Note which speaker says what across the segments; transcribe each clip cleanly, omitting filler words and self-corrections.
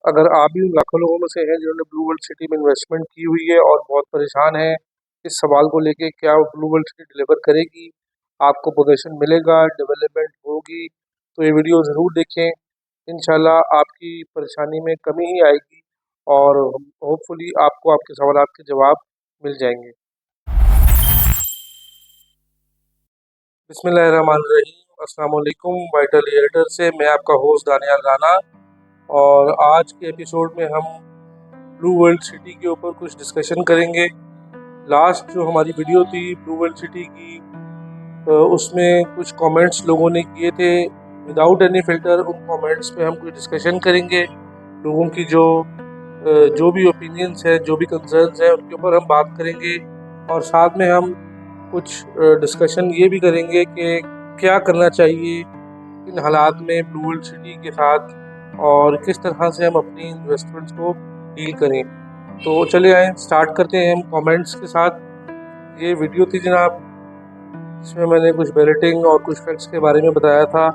Speaker 1: अगर आप भी उन लाखों लोगों में से हैं जिन्होंने ब्लू वर्ल्ड सिटी में इन्वेस्टमेंट की हुई है और बहुत परेशान हैं इस सवाल को लेके, क्या ब्लू वर्ल्ड सिटी डिलीवर करेगी, आपको पोजीशन मिलेगा, डेवलपमेंट होगी, तो ये वीडियो ज़रूर देखें। इंशाल्लाह आपकी परेशानी में कमी ही आएगी और होपफुली आपको आपके सवालात के जवाब मिल जाएंगे। बिस्मिल्लाहिर्रहमानिर्रहीम, अस्सलाम वालेकुम। वाइटल रियल्टर से मैं आपका होस्ट दानियाल राना, और आज के एपिसोड में हम ब्लू वर्ल्ड सिटी के ऊपर कुछ डिस्कशन करेंगे। लास्ट जो हमारी वीडियो थी ब्लू वर्ल्ड सिटी की, उसमें कुछ कमेंट्स लोगों ने किए थे विदाउट एनी फिल्टर। उन कमेंट्स पे हम कुछ डिस्कशन करेंगे, लोगों की जो भी ओपिनियंस है, जो भी कंसर्न्स हैं, उनके ऊपर हम बात करेंगे। और साथ में हम कुछ डिस्कशन ये भी करेंगे कि क्या करना चाहिए इन हालात में ब्लू वर्ल्ड सिटी के साथ, और किस तरह से हम अपनी इन्वेस्टमेंट्स को डील करें। तो चले आए स्टार्ट करते हैं हम कमेंट्स के साथ। ये वीडियो थी जनाब, इसमें मैंने कुछ बैलेटिंग और कुछ फैक्ट्स के बारे में बताया था।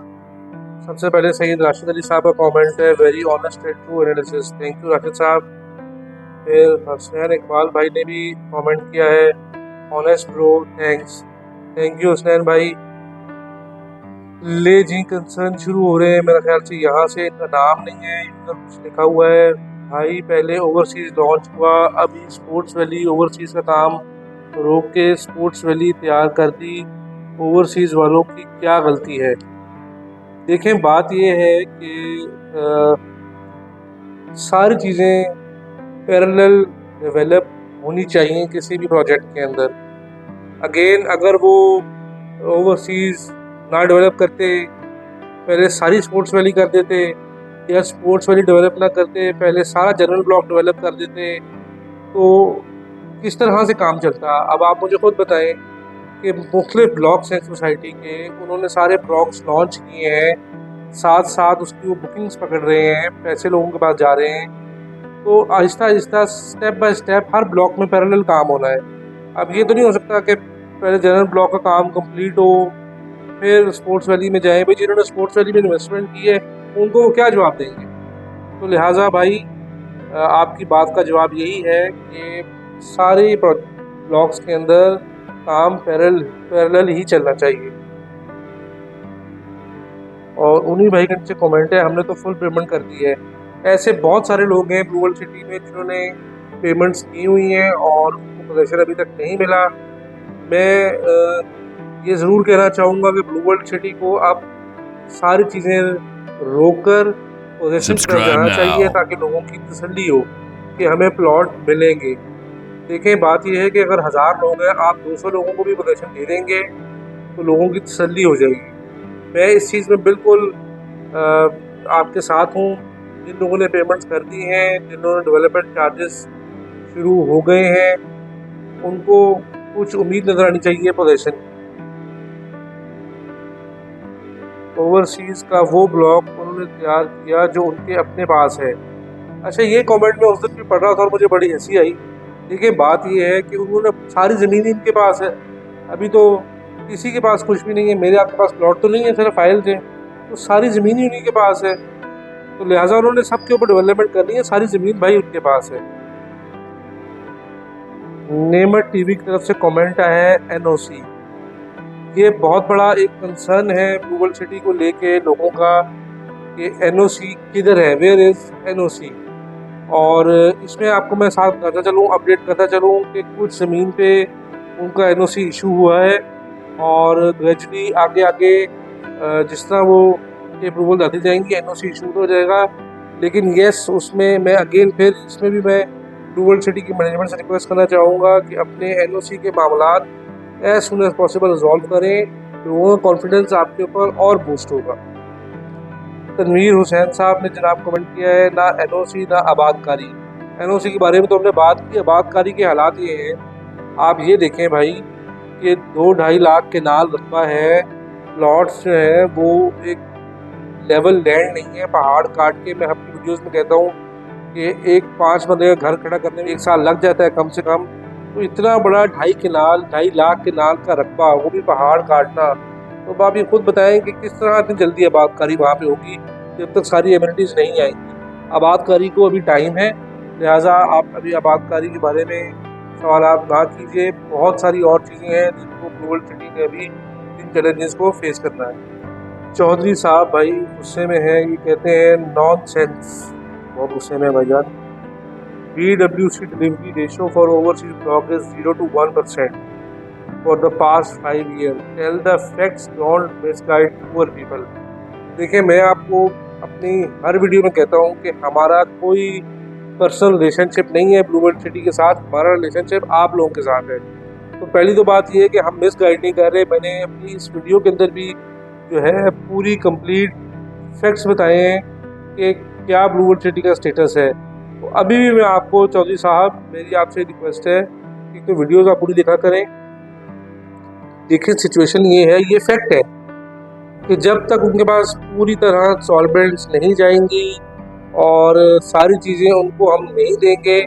Speaker 1: सबसे पहले सईद राशिद अली साहब का कमेंट है, very honest and true analysis. Thank you Rashid साहब। फिर हसनैन इकबाल भाई ने भी कमेंट किया है, honest bro, thanks. Thank you Hasnain भाई। ले जी कंसर्न शुरू हो रहे हैं, मेरे ख्याल से यहाँ से इनका नाम नहीं है, इधर कुछ लिखा हुआ है। भाई पहले ओवरसीज लॉन्च हुआ, अभी स्पोर्ट्स वैली ओवरसीज का काम रोक के स्पोर्ट्स वैली तैयार कर दी, ओवरसीज वालों की क्या गलती है? देखें, बात यह है कि सारी चीज़ें पैरेलल डेवलप होनी चाहिए किसी भी प्रोजेक्ट के अंदर। अगेन, अगर वो ओवरसीज ना डेवलप करते, पहले सारी स्पोर्ट्स वैली कर देते, या स्पोर्ट्स वैली डेवलप ना करते, पहले सारा जनरल ब्लॉक डेवलप कर देते, तो किस तरह से काम चलता? अब आप मुझे खुद बताएं कि मुख्तलिफ ब्लॉक्स हैं सोसाइटी के, उन्होंने सारे ब्लॉक्स लॉन्च किए हैं, साथ साथ उसकी वो बुकिंग्स पकड़ रहे हैं, पैसे लोगों के पास जा रहे हैं। तो Aahista Aahista step by step her block में पैरेलल काम होना है। अब ये तो नहीं हो सकता कि पहले जनरल ब्लॉक का काम कंप्लीट हो फिर स्पोर्ट्स वैली में जाएं। भाई जिन्होंने स्पोर्ट्स वैली में इन्वेस्टमेंट की है उनको वो क्या जवाब देंगे? तो लिहाजा भाई आपकी बात का जवाब यही है कि सारे ब्लॉक्स के अंदर काम पैरेलल ही चलना चाहिए। और उन्हीं भाई के नीचे कमेंट है, हमने तो फुल पेमेंट कर दी है। ऐसे बहुत सारे लोग हैं ब्लू वर्ल्ड सिटी में जिन्होंने पेमेंट्स की हुई हैं और उनको पोजीशन अभी तक नहीं मिला। मैं ये ज़रूर कहना चाहूँगा कि ब्लू वर्ल्ड सिटी को अब सारी चीज़ें रोककर पोजीशन की तरफ जाना चाहिए, ताकि लोगों की तसल्ली हो कि हमें प्लॉट मिलेंगे। देखें, बात यह है कि अगर 1000 लोग हैं, आप 200 लोगों को भी पोजीशन दे देंगे तो लोगों की तसल्ली हो जाएगी। मैं इस चीज़ में बिल्कुल आपके साथ हूँ। जिन लोगों ने पेमेंट्स कर दी हैं, जिन्होंने डेवलपमेंट चार्जेस शुरू हो गए हैं, उनको कुछ उम्मीद नज़र आनी चाहिए पोजीशन की। ओवरसीज़ का वो ब्लॉक उन्होंने तैयार किया जो उनके अपने पास है। अच्छा, ये कमेंट मैं उस दिन भी पढ़ रहा था और मुझे बड़ी हंसी आई। देखिए, बात ये है कि उन्होंने सारी ज़मीन इनके पास है, अभी तो किसी के पास कुछ भी नहीं है। मेरे आपके पास प्लॉट तो नहीं है, सिर्फ फाइल थे, तो सारी ज़मीन ही उन्हीं के पास है। तो लिहाजा उन्होंने सबके ऊपर डेवलपमेंट करनी है, सारी ज़मीन भाई उनके पास है। नेमत टीवी की तरफ से कमेंट आया है, एनओसी। ये बहुत बड़ा एक कंसर्न है ब्लू वर्ल्ड सिटी को लेके लोगों का कि एनओसी किधर है, वेयर इज़ एनओसी। और इसमें आपको मैं साथ करता चलूँ, अपडेट करता चलूँ कि कुछ ज़मीन पे उनका एनओसी इशू हुआ है, और ग्रेजुअली आगे आगे जिस तरह वो अप्रूवल आती जाएंगी एनओसी इशू हो जाएगा। लेकिन येस, उसमें मैं अगेन फिर इसमें भी मैं ब्लू वर्ल्ड सिटी की मैनेजमेंट से रिक्वेस्ट करना चाहूँगा कि अपने एनओसी के मामलात as soon as possible resolve करें, लोगों का कॉन्फिडेंस आपके ऊपर और बूस्ट होगा। तनवीर हुसैन साहब ने जनाब कमेंट किया है, ना एनओसी ना आबादकारी। एनओसी के बारे में तो हमने बात की, आबादकारी के हालात ये हैं। आप ये देखें भाई कि 2-2.5 लाख के नाल रकबा है, प्लॉट्स जो है वो एक लेवल लैंड नहीं है, पहाड़ काट के। मैं अपनी वीडियोस में कहता हूँ कि एक 5 बंदे का घर खड़ा करने में 1 साल लग जाता है कम से कम। तो इतना बड़ा 2.5 लाख के नाल का रकबा, वो भी पहाड़ काटना, तो आप ये खुद बताएं कि किस तरह इतनी जल्दी आबादकारी वहाँ पे होगी जब तक सारी एमिनिटीज़ नहीं आएंगी। आबादकारी को अभी टाइम है, लिहाजा आप अभी आबादकारी के बारे में सवालात ना कीजिए। बहुत सारी और चीज़ें हैं जिनको ब्लू वर्ल्ड सिटी ने अभी इन चैलेंजेस को फेस करना है। चौधरी साहब भाई गुस्से में हैं, ये कहते हैं नॉनसेंस, बहुत गुस्से में भाईजान। BWC delivery ratio for overseas block is 0 to 1% for the past 5 years. Tell the facts, don't misguide poor people. देखिए, मैं आपको अपनी हर वीडियो में कहता हूँ कि हमारा कोई पर्सनल रिलेशनशिप नहीं है ब्लू वर्ल्ड सिटी के साथ, हमारा रिलेशनशिप आप लोगों के साथ है। तो पहली तो बात ये है कि हम मिस गाइड नहीं कर रहे। मैंने अपनी इस वीडियो के अंदर भी जो है पूरी कंप्लीट फैक्ट्स बताए हैं कि क्या ब्लू वर्ल्ड सिटी का स्टेटस है। तो अभी भी मैं आपको चौधरी साहब, मेरी आपसे रिक्वेस्ट है कि तो वीडियोज़ आप पूरी देखा करें। देखिए, सिचुएशन ये है, ये फैक्ट है कि जब तक उनके पास पूरी तरह सॉल्वेंट्स नहीं जाएंगी और सारी चीज़ें उनको हम नहीं देंगे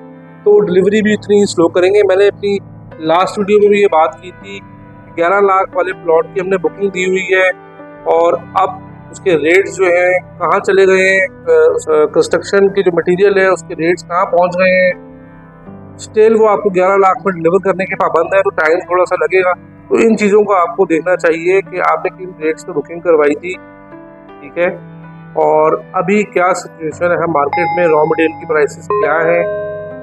Speaker 1: तो डिलीवरी भी इतनी स्लो करेंगे। मैंने अपनी लास्ट वीडियो में भी ये बात की थी, 11 लाख वाले प्लॉट की हमने बुकिंग दी हुई है और अब उसके रेट्स जो हैं कहाँ चले गए हैं, कंस्ट्रक्शन की जो मटेरियल है उसके रेट्स कहाँ पहुँच गए हैं। स्टिल वो आपको 11 लाख में डिलीवर करने के पाबंद है, तो टाइम थोड़ा सा लगेगा। तो इन चीज़ों को आपको देखना चाहिए कि आपने किन रेट्स पे बुकिंग करवाई थी, ठीक है, और अभी क्या सिचुएशन है मार्केट में, रॉ मटेरियल की प्राइसेस क्या है।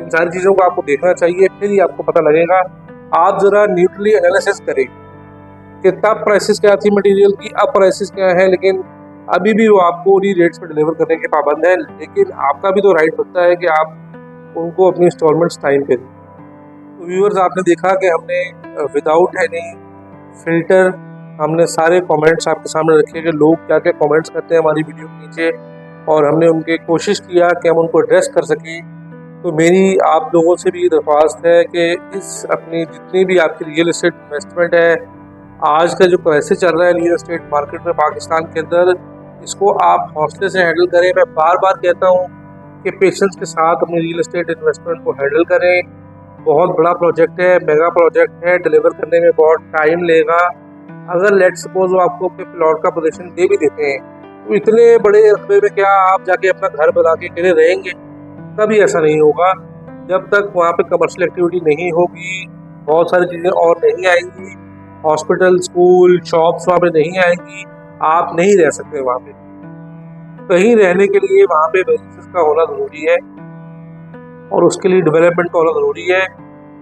Speaker 1: इन सारी चीज़ों को आपको देखना चाहिए, फिर ही आपको पता लगेगा। आप ज़रा न्यूट्रली एनालिसिस करें कि तब प्राइसेस क्या थी मटेरियल की, अब प्राइसेस क्या है, लेकिन अभी भी वो आपको उन्हीं रेट्स पर डिलीवर करने के पाबंद है। लेकिन आपका भी तो राइट बनता है कि आप उनको अपनी इंस्टॉलमेंट्स टाइम पे दें। तो व्यूअर्स, आपने देखा कि हमने विदाउट एनी फिल्टर हमने सारे कमेंट्स आपके सामने रखे कि लोग क्या क्या कमेंट्स करते हैं हमारी वीडियो के नीचे, और हमने उनके कोशिश किया कि हम उनको एड्रेस कर सकें। तो मेरी आप लोगों से भी दरख्वास्त है कि इस अपनी जितनी भी आपकी रियल एस्टेट इन्वेस्टमेंट है, आज का जो क्राइसिस चल रहा है रियल एस्टेट मार्केट में पाकिस्तान के अंदर, इसको आप हौसले से हैंडल करें। मैं बार बार कहता हूँ कि पेशेंस के साथ अपनी रियल एस्टेट इन्वेस्टमेंट को हैंडल करें। बहुत बड़ा प्रोजेक्ट है, मेगा प्रोजेक्ट है, डिलीवर करने में बहुत टाइम लेगा। अगर लेट सपोज वो आपको अपने प्लॉट का पोजीशन दे भी देते हैं तो इतने बड़े रकबे में क्या आप जाके अपना घर बना के अकेले रहेंगे? कभी ऐसा नहीं होगा। जब तक वहाँ पे कमर्शियल एक्टिविटी नहीं होगी, बहुत सारी चीज़ें और नहीं आएंगी, हॉस्पिटल, स्कूल, शॉप्स वहाँ पे नहीं आएंगी, आप नहीं रह सकते वहाँ पे। कहीं रहने के लिए वहाँ पे बिजनेस का होना ज़रूरी है और उसके लिए डेवलपमेंट का होना ज़रूरी है।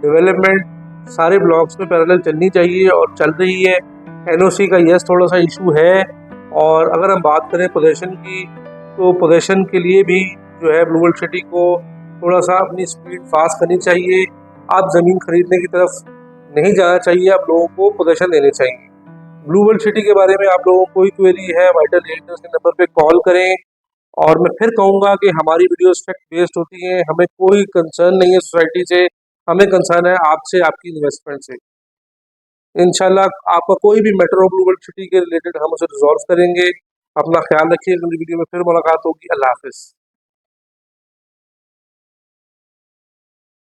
Speaker 1: डेवलपमेंट सारे ब्लॉक्स में पैरेलल चलनी चाहिए और चल रही है। NOC का यस थोड़ा सा इशू है, और अगर हम बात करें पोजीशन की, तो पोजीशन के लिए भी जो है ब्लू वर्ल्ड सिटी को थोड़ा सा अपनी स्पीड फास्ट करनी चाहिए। आप ज़मीन खरीदने की तरफ नहीं जाना चाहिए, आप लोगों को पोजीशन देने चाहिए। ब्लू वर्ल्ड सिटी के बारे में आप लोगों को कोई क्वेरी है, वाइटल रियल्टर्स के नंबर पे कॉल करें। और मैं फिर कहूँगा कि हमारी वीडियोस फैक्ट बेस्ड होती हैं, हमें कोई कंसर्न नहीं है सोसाइटी से, हमें कंसर्न है आपसे, आपकी इन्वेस्टमेंट से। इंशाल्लाह आपका कोई भी मैटर हो ब्लू वर्ल्ड सिटी के रिलेटेड हम उसे रिजॉल्व करेंगे। अपना ख्याल रखिए, अगली वीडियो में फिर मुलाकात होगी। अल्लाह हाफिज़।